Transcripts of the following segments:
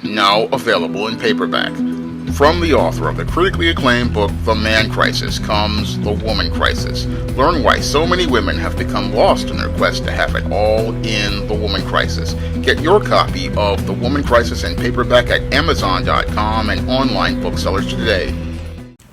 now available in paperback. From the author of the critically acclaimed book The Man Crisis comes The Woman Crisis. Learn why so many women have become lost in their quest to have it all in The Woman Crisis. Get your copy of The Woman Crisis in paperback at Amazon.com and online booksellers today.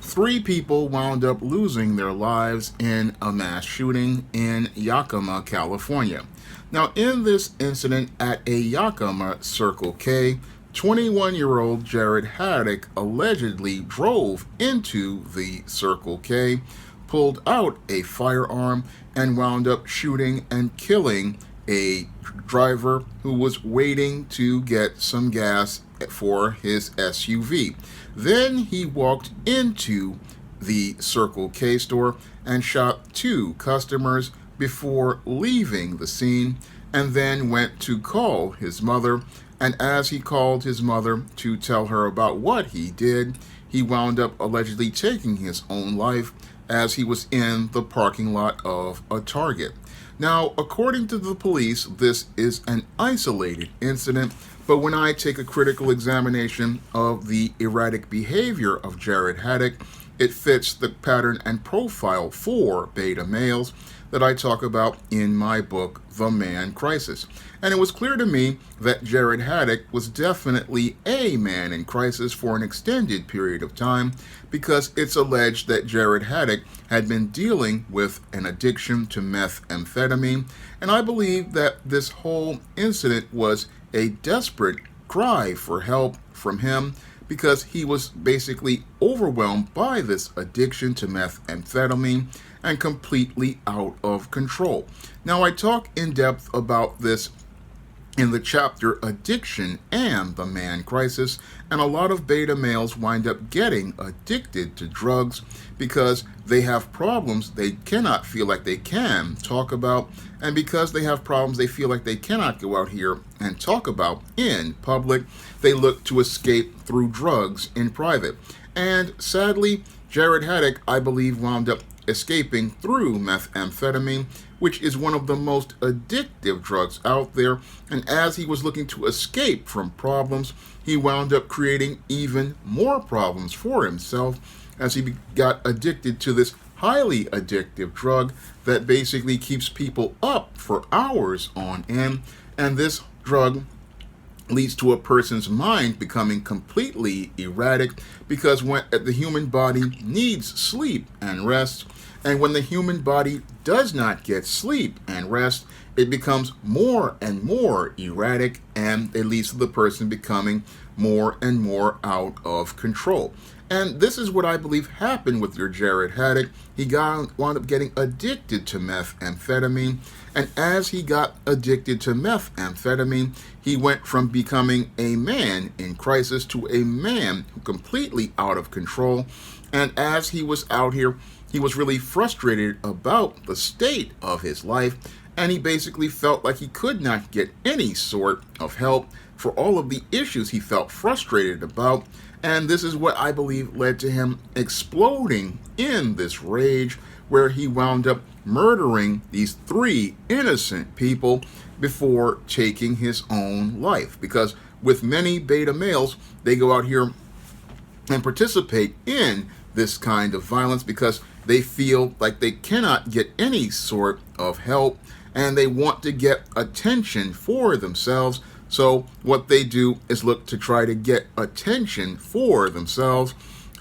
Three people wound up losing their lives in a mass shooting in Yakima, California. Now, in this incident at a Yakima Circle K, 21-year-old Jared Haddock allegedly drove into the Circle K, pulled out a firearm, and wound up shooting and killing a driver who was waiting to get some gas for his SUV. Then he walked into the Circle K store and shot two customers before leaving the scene, and then went to call his mother. And as he called his mother to tell her about what he did, he wound up allegedly taking his own life as he was in the parking lot of a Target. Now, according to the police, this is an isolated incident, but when I take a critical examination of the erratic behavior of Jared Haddock, it fits the pattern and profile for beta males that I talk about in my book, The Man Crisis. And it was clear to me that Jared Haddock was definitely a man in crisis for an extended period of time, because it's alleged that Jared Haddock had been dealing with an addiction to methamphetamine, and I believe that this whole incident was a desperate cry for help from him, because he was basically overwhelmed by this addiction to methamphetamine and completely out of control. Now, I talk in depth about this in the chapter Addiction and the Man Crisis, and a lot of beta males wind up getting addicted to drugs because they have problems they cannot feel like they can talk about, and because they have problems they feel like they cannot go out here and talk about in public, they look to escape through drugs in private. And sadly, Jared Haddock, I believe, wound up escaping through methamphetamine, which is one of the most addictive drugs out there. And as he was looking to escape from problems, he wound up creating even more problems for himself as he got addicted to this highly addictive drug that basically keeps people up for hours on end. And this drug leads to a person's mind becoming completely erratic, because when the human body needs sleep and rest, and when the human body does not get sleep and rest, it becomes more and more erratic, and it leads to the person becoming more and more out of control. And this is what I believe happened with your Jared Haddock. He wound up getting addicted to methamphetamine, and as he got addicted to methamphetamine, he went from becoming a man in crisis to a man completely out of control. And as he was out here, he was really frustrated about the state of his life, and he basically felt like he could not get any sort of help for all of the issues he felt frustrated about. And this is what I believe led to him exploding in this rage, where he wound up murdering these three innocent people before taking his own life. Because with many beta males, they go out here and participate in this kind of violence because they feel like they cannot get any sort of help, and they want to get attention for themselves. So what they do is look to try to get attention for themselves,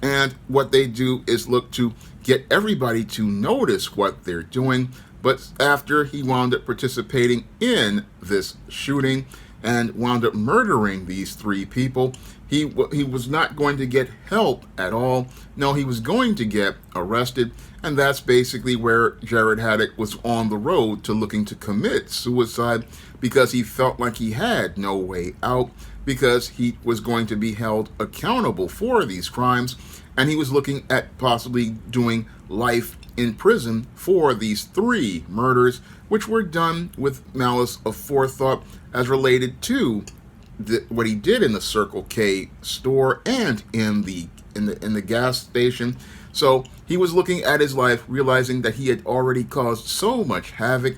and what they do is look to get everybody to notice what they're doing. But after he wound up participating in this shooting and wound up murdering these three people, he was not going to get help at all. No, he was going to get arrested, and that's basically where Jared Haddock was on the road to looking to commit suicide, because he felt like he had no way out, because he was going to be held accountable for these crimes, and he was looking at possibly doing life in prison for these three murders, which were done with malice aforethought as related to what he did in the Circle K store and in the gas station. So he was looking at his life, realizing that he had already caused so much havoc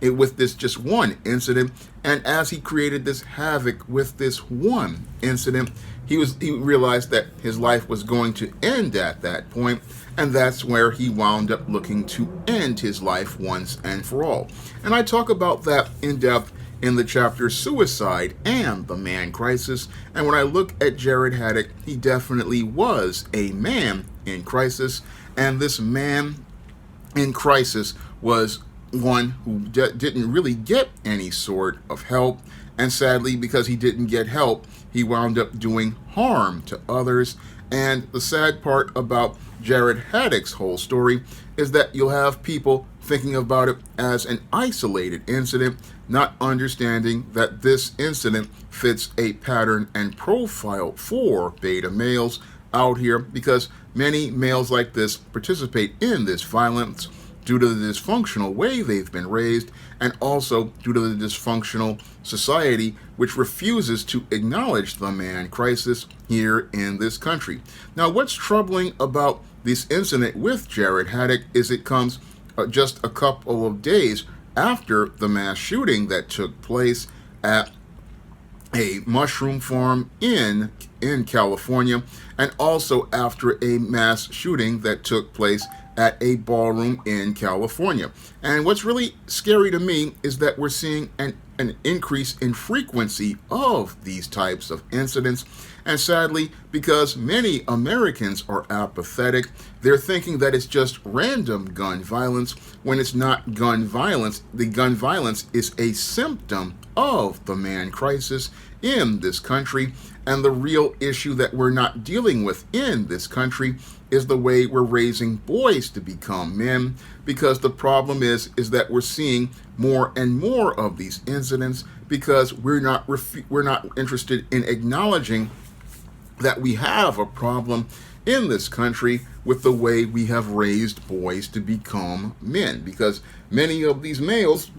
with this just one incident. And as he created this havoc with this one incident, he realized that his life was going to end at that point, and that's where he wound up looking to end his life once and for all. And I talk about that in depth in the chapter Suicide and the Man Crisis. And when I look at Jared Haddock, he definitely was a man in crisis, and this man in crisis was one who didn't really get any sort of help, and sadly, because he didn't get help, he wound up doing harm to others. And the sad part about Jared Haddock's whole story is that you'll have people thinking about it as an isolated incident, not understanding that this incident fits a pattern and profile for beta males out here, because many males like this participate in this violence due to the dysfunctional way they've been raised, and also due to the dysfunctional society which refuses to acknowledge the man crisis here in this country. Now, what's troubling about this incident with Jared Haddock is it comes just a couple of days after the mass shooting that took place at a mushroom farm in California, and also after a mass shooting that took place at a ballroom in California. And what's really scary to me is that we're seeing an increase in frequency of these types of incidents. And sadly, because many Americans are apathetic, they're thinking that it's just random gun violence when it's not gun violence. The gun violence is a symptom of the man crisis in this country. And the real issue that we're not dealing with in this country is the way we're raising boys to become men, because the problem is that we're seeing more and more of these incidents because we're not interested in acknowledging that we have a problem in this country with the way we have raised boys to become men, because many of these males,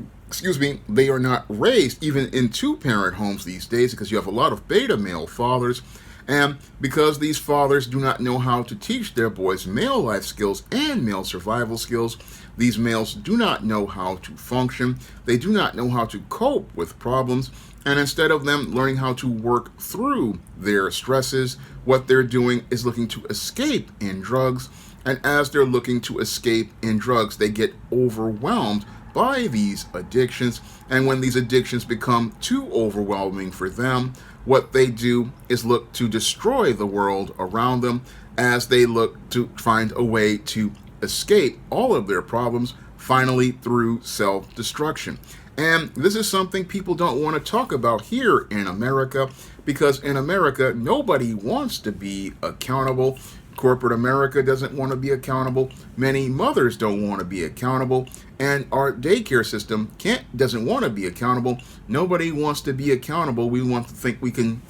they are not raised even in two-parent homes these days, because you have a lot of beta male fathers. And because these fathers do not know how to teach their boys male life skills and male survival skills, these males do not know how to function. They do not know how to cope with problems. And instead of them learning how to work through their stresses, what they're doing is looking to escape in drugs. And as they're looking to escape in drugs, they get overwhelmed by these addictions. And when these addictions become too overwhelming for them, what they do is look to destroy the world around them as they look to find a way to escape all of their problems, finally through self-destruction. And this is something people don't want to talk about here in America, because in America, nobody wants to be accountable. Corporate America doesn't want to be accountable. Many mothers don't want to be accountable. And our daycare system doesn't want to be accountable. Nobody wants to be accountable. We want to think we can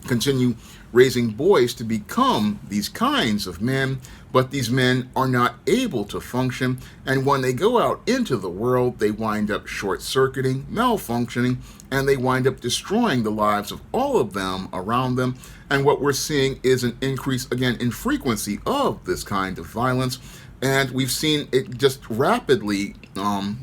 continue raising boys to become these kinds of men, but these men are not able to function. And when they go out into the world, they wind up short-circuiting, malfunctioning, and they wind up destroying the lives of all of them around them. And what we're seeing is an increase, again, in frequency of this kind of violence. And we've seen it just rapidly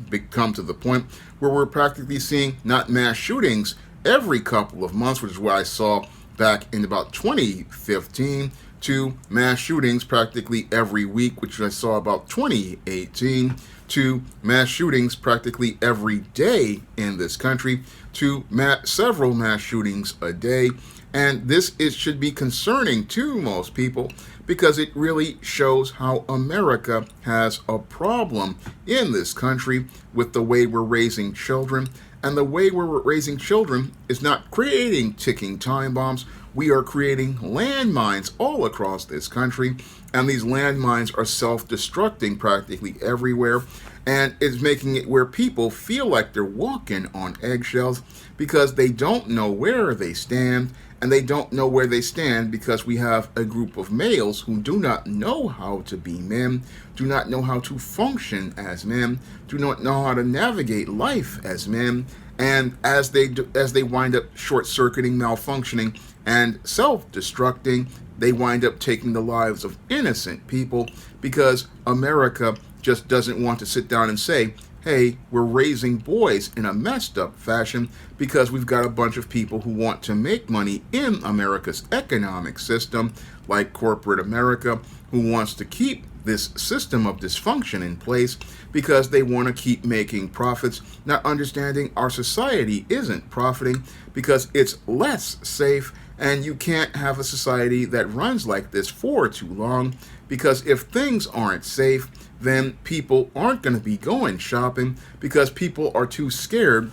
become to the point where we're practically seeing not mass shootings every couple of months, which is what I saw back in about 2015, to mass shootings practically every week, which I saw about 2018, to mass shootings practically every day in this country, to several mass shootings a day. And this should be concerning to most people, because it really shows how America has a problem in this country with the way we're raising children. And the way we're raising children is not creating ticking time bombs. We are creating landmines all across this country, and these landmines are self-destructing practically everywhere. And it's making it where people feel like they're walking on eggshells because they don't know where they stand. And they don't know where they stand because we have a group of males who do not know how to be men, do not know how to function as men, do not know how to navigate life as men. And as they wind up short-circuiting, malfunctioning, and self-destructing, they wind up taking the lives of innocent people, because America just doesn't want to sit down and say, hey, we're raising boys in a messed up fashion because we've got a bunch of people who want to make money in America's economic system, like corporate America, who wants to keep this system of dysfunction in place because they want to keep making profits, not understanding our society isn't profiting because it's less safe, and you can't have a society that runs like this for too long, because if things aren't safe, then people aren't going to be going shopping because people are too scared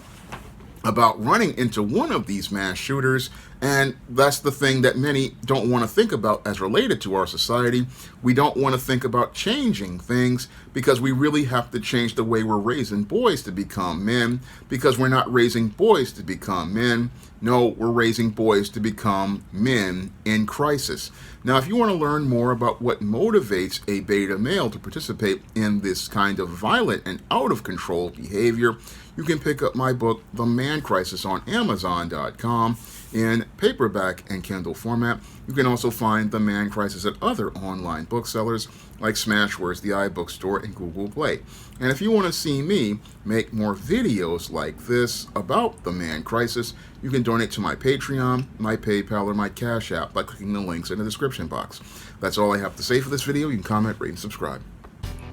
about running into one of these mass shooters. And that's the thing that many don't want to think about as related to our society. We don't want to think about changing things because we really have to change the way we're raising boys to become men, because we're not raising boys to become men. No, we're raising boys to become men in crisis. Now, if you want to learn more about what motivates a beta male to participate in this kind of violent and out of control behavior, you can pick up my book, The Man Crisis, on Amazon.com in paperback and Kindle format. You can also find The Man Crisis at other online booksellers like Smashwords, the iBookstore, and Google Play. And if you want to see me make more videos like this about The Man Crisis, you can donate to my Patreon, my PayPal, or my Cash App by clicking the links in the description box. That's all I have to say for this video. You can comment, rate, and subscribe.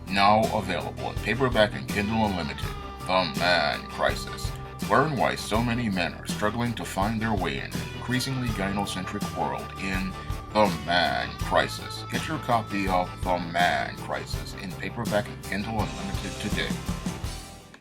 Now available in paperback and Kindle Unlimited, The Man Crisis. Learn why so many men are struggling to find their way in an increasingly gynocentric world in The Man Crisis. Get your copy of The Man Crisis in paperback and Kindle Unlimited today.